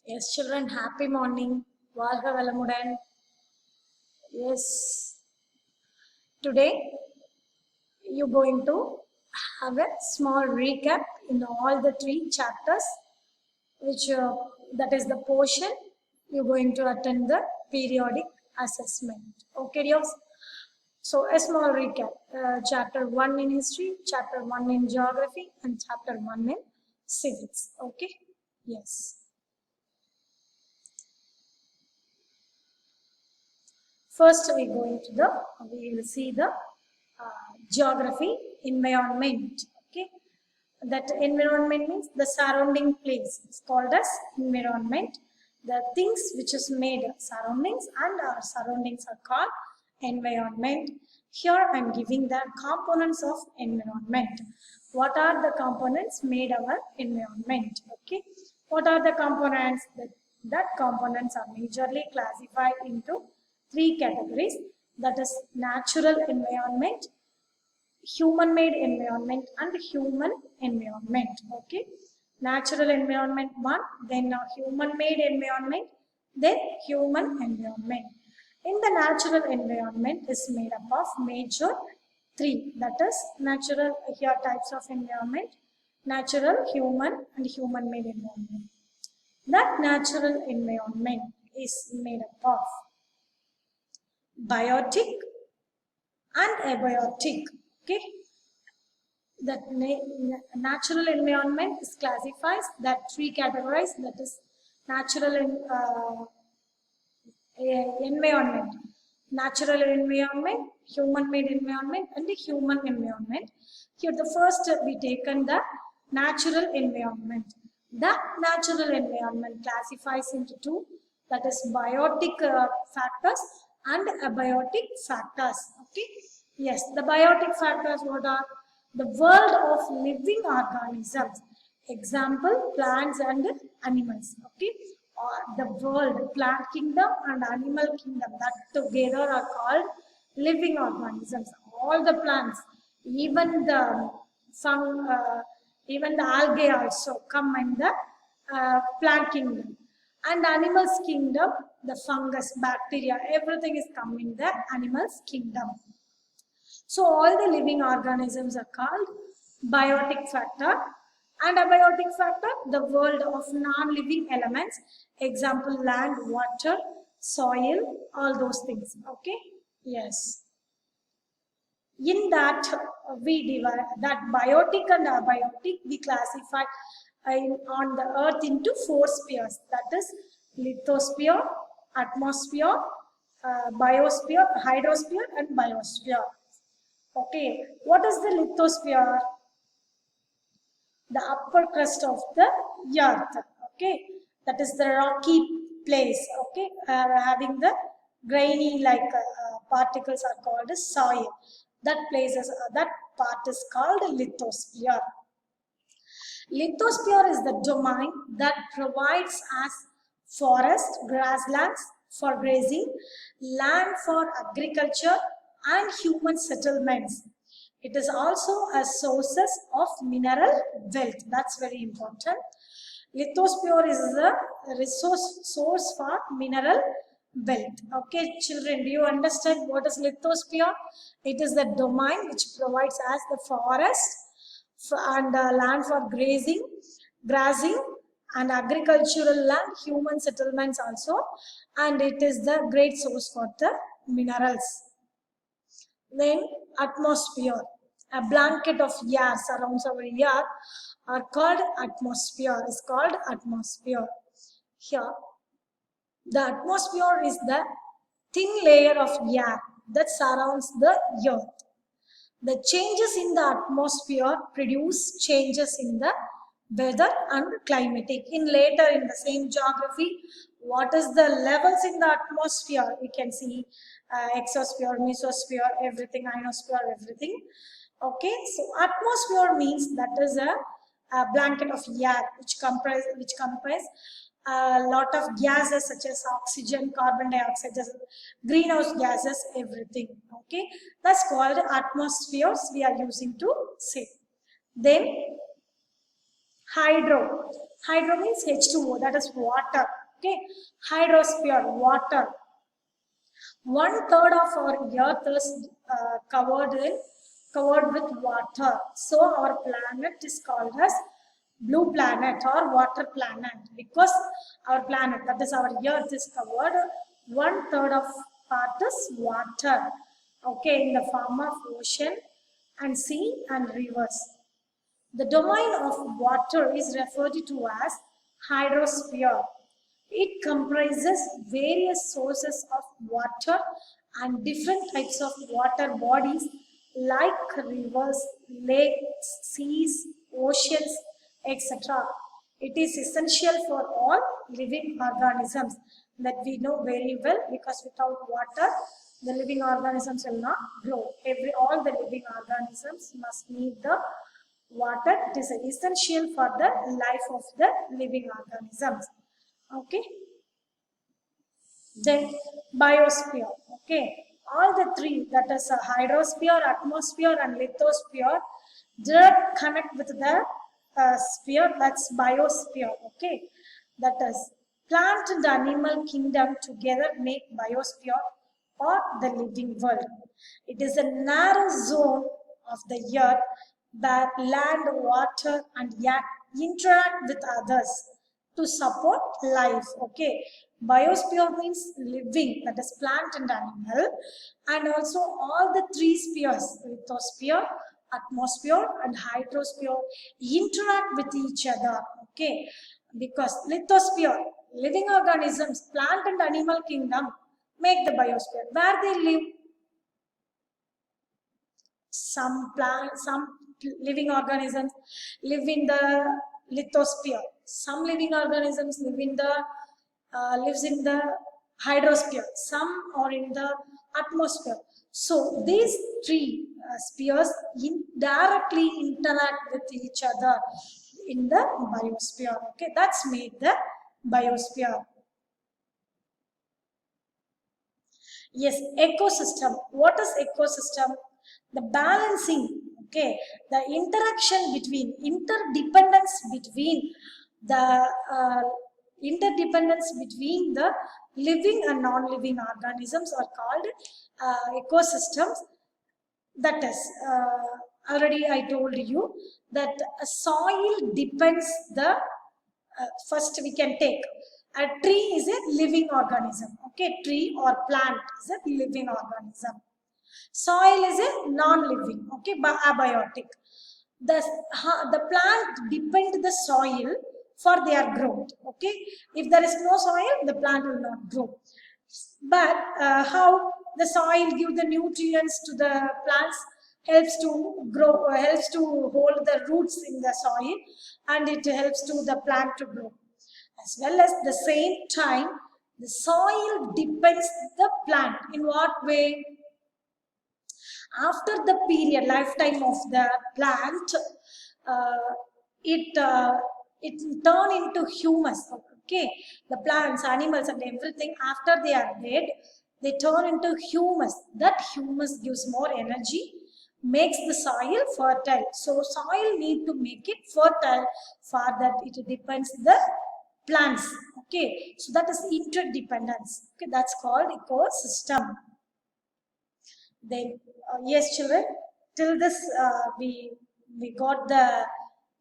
Yes, children, happy morning. Valga Velamudan. Yes, today you're going to have a small recap in all the three chapters, which that is the portion you're going to attend the periodic assessment. Okay, dears? So, a small recap chapter 1 in history, chapter 1 in geography, and chapter 1 in civics. Okay, yes. First, we will see the geography environment. Okay, that environment means the surrounding place. It's called as environment. The things which is made surroundings and our surroundings are called environment. Here I am giving the components of environment. What are the components made our environment? Okay, what are the components? That components are majorly classified into three categories. That is natural environment, human made environment, and human environment. Okay, natural environment one, then human made environment, then human environment. In the natural environment is made up of major three, that is natural, here types of environment: natural, human, and human made environment. That natural environment is made up of biotic and abiotic. Okay, that natural environment is classifies that three categories, that is natural environment, natural environment, human made environment, and the human environment. Here the first we taken the natural environment. The natural environment classifies into two, that is biotic factors and abiotic factors. Okay, yes, the biotic factors what are? The world of living organisms, example plants and animals. Okay, or the world, plant kingdom and animal kingdom, that together are called living organisms. All the plants, even the some even the algae also come in the plant kingdom, and animals kingdom, the fungus, bacteria, everything is come in the animals kingdom. So all the living organisms are called biotic factor, and abiotic factor, the world of non-living elements, example land, water, soil, all those things. Okay, yes. In that we divide that biotic and abiotic, we classify on the earth into four spheres, that is lithosphere, atmosphere, biosphere, hydrosphere, and biosphere. Okay, what is the lithosphere? The upper crust of the earth. Okay, that is the rocky place. Okay, having the grainy like particles are called as soil. That places, that part is called lithosphere. Lithosphere is the domain that provides us forest, grasslands for grazing, land for agriculture, and human settlements. It is also a sources of mineral wealth. That's very important. Lithosphere is the resource source for mineral wealth. Okay, children, do you understand what is lithosphere? It is the domain which provides us the forest and land for grazing, and agricultural land, human settlements also, and it is the great source for the minerals. Then atmosphere, a blanket of air surrounds our earth, are called atmosphere, is called atmosphere. Here, the atmosphere is the thin layer of air that surrounds the earth. The changes in the atmosphere produce changes in the weather and climatic. In later in the same geography, what is the levels in the atmosphere? We can see exosphere, mesosphere, everything, ionosphere, everything. Okay, so atmosphere means that is a blanket of air which comprise a lot of gases such as oxygen, carbon dioxide, greenhouse gases, everything. Okay, that's called atmospheres we are using to say. Then Hydro. Hydro means H2O, that is water. Okay. Hydrosphere, water. 1/3 of our earth is covered with water. So our planet is called as blue planet or water planet because our planet, that is our earth, is covered 1/3 of part is water. Okay, in the form of ocean and sea and rivers. The domain of water is referred to as hydrosphere. It comprises various sources of water and different types of water bodies like rivers, lakes, seas, oceans, etc. It is essential for all living organisms that we know very well because without water, the living organisms will not grow. All the living organisms must need the water. It is essential for the life of the living organisms. Okay. Then biosphere. Okay. All the three, that is a hydrosphere, atmosphere and lithosphere, direct connect with the sphere, that's biosphere. Okay. That is plant and animal kingdom together make biosphere or the living world. It is a narrow zone of the earth where land, water and air interact with others to support life. Okay, biosphere means living, that is plant and animal, and also all the three spheres, lithosphere, atmosphere and hydrosphere, interact with each other. Okay, because lithosphere, living organisms, plant and animal kingdom make the biosphere. Where they live, some living organisms live in the lithosphere. Some living organisms lives in the hydrosphere. Some are in the atmosphere. So these three spheres directly interact with each other in the biosphere. Okay, that's made the biosphere. Yes, ecosystem. What is ecosystem? The balancing, okay, the interdependence between the living and non-living organisms are called ecosystems. That is, already I told you that soil depends the first we can take a tree is a living organism. Okay, tree or plant is a living organism. Soil is a non-living, okay, abiotic. The plant depend the soil for their growth. Okay, if there is no soil, the plant will not grow. But how the soil give the nutrients to the plants, helps to grow, helps to hold the roots in the soil, and it helps to the plant to grow. As well as the same time, the soil depends the plant. In what way? After the period lifetime of the plant, it turn into humus. Okay, the plants, animals and everything, after they are dead, they turn into humus. That humus gives more energy, makes the soil fertile. So soil need to make it fertile. For that it depends the plants. Okay, so that is interdependence. Okay, that's called ecosystem. Then yes, children, till this we got the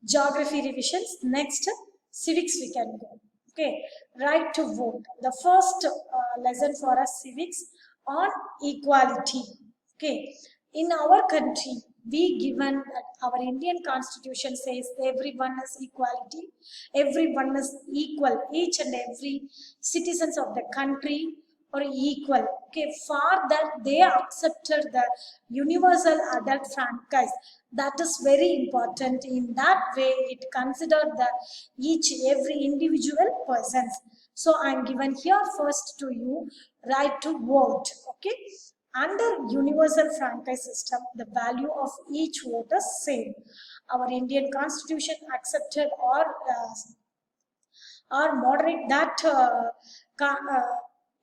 geography revisions. Next, civics we can go. Okay, right to vote. The first lesson for us, civics on equality. Okay, in our country, we given that our Indian Constitution says everyone is equality, everyone is equal, each and every citizens of the country are equal. Okay, for that they accepted the universal adult franchise. That is very important. In that way, it considered the every individual persons. So I am given here first to you right to vote. Okay, under universal franchise system, the value of each vote is same. Our Indian Constitution accepted or moderate that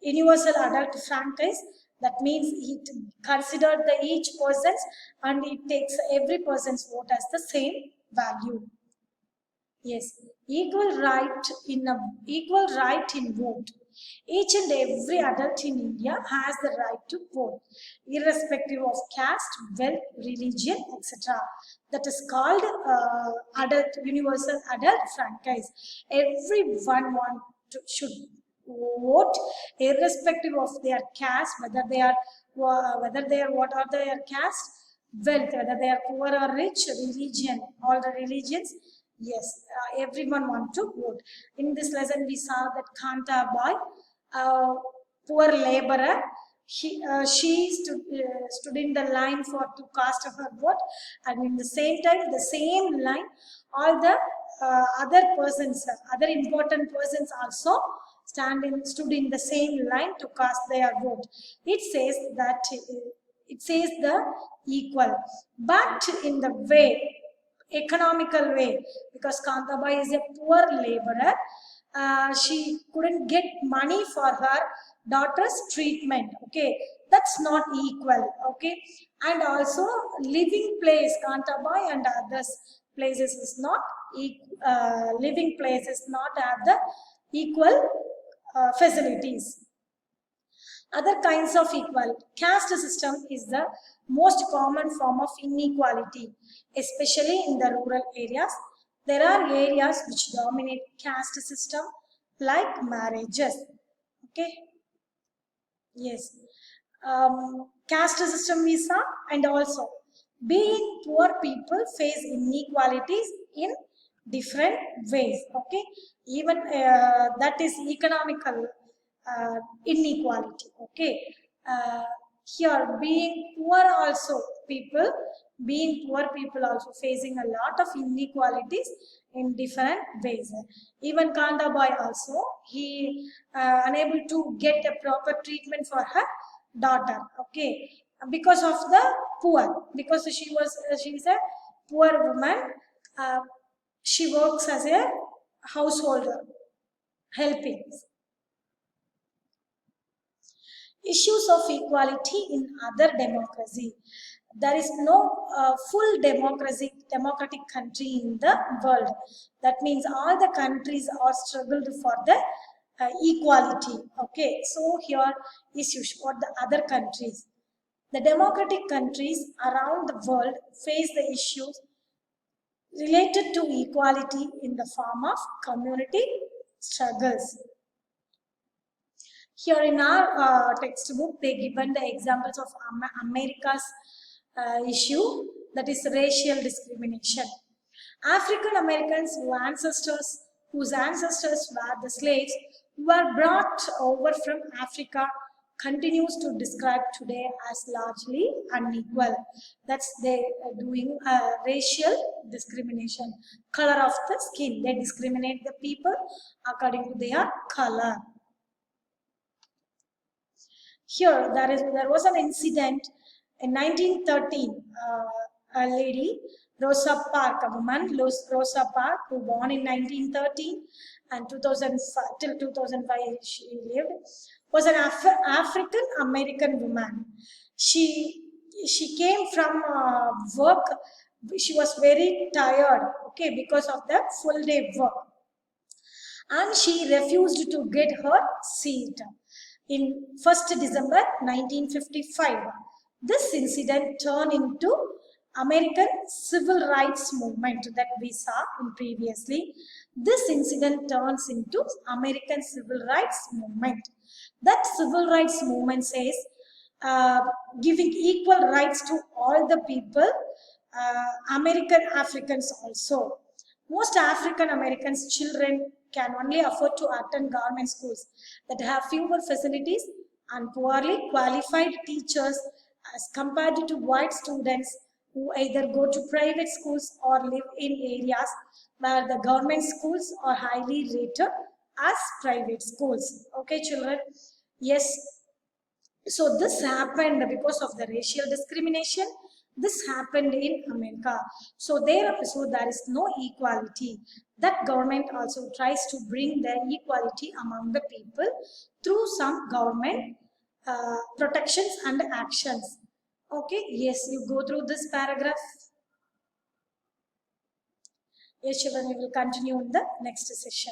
universal adult franchise. That means it considered the each person's and it takes every person's vote as the same value. Yes, equal right in vote. Each and every adult in India has the right to vote, irrespective of caste, wealth, religion, etc. That is called universal adult franchise. Everyone should vote, irrespective of their caste, whether they are what are their caste, wealth, whether they are poor or rich, religion, all the religions. Yes, everyone want to vote. In this lesson, we saw that Kanta Bai, poor laborer, she stood in the line for to cast her vote, and in the same time, the same line, all the other important persons also stood in the same line to cast their vote. It says that it says the equal, but in the way economical way, because Kantabai is a poor laborer. She couldn't get money for her daughter's treatment. Okay, that's not equal. Okay, and also living place, Kantabai and others places is not living places not have the equal facilities. Other kinds of equality. Caste system is the most common form of inequality, especially in the rural areas. There are areas which dominate caste system like marriages. Okay. Yes. Caste system we saw, and also being poor people face inequalities in different ways. Okay. Even that is economical inequality. Okay, here being poor people also facing a lot of inequalities in different ways. Even Kanda boy also, he unable to get a proper treatment for her daughter. Okay, because of the poor, because she's a poor woman. She works as a householder, helping. Issues of equality in other democracy. There is no full democratic country in the world. That means all the countries are struggled for the equality. Okay, so here issues for the other countries. The democratic countries around the world face the issues related to equality in the form of community struggles. Here in our textbook, they given the examples of America's issue, that is racial discrimination. African Americans whose ancestors were the slaves, were brought over from Africa, continues to describe today as largely unequal. That's they doing racial discrimination. Color of the skin, they discriminate the people according to their color. Here, there was an incident in 1913. A lady, Rosa Parks, a woman, Rosa Parks, who born in 1913 and 2005, till 2005 she lived, was an African American woman. She came from work. She was very tired, okay, because of the full day work, and she refused to get her seat. In 1st December 1955, this incident turned into American civil rights movement that we saw in previously. This incident turns into American civil rights movement. That civil rights movement says giving equal rights to all the people, American Africans also. Most African Americans children can only afford to attend government schools that have fewer facilities and poorly qualified teachers as compared to white students who either go to private schools or live in areas where the government schools are highly rated as private schools. Okay, children? Yes. So this happened because of the racial discrimination. This happened in America. So there is no equality. That government also tries to bring the equality among the people through some government protections and actions. Okay, yes, you go through this paragraph. Yes, children, we will continue in the next session.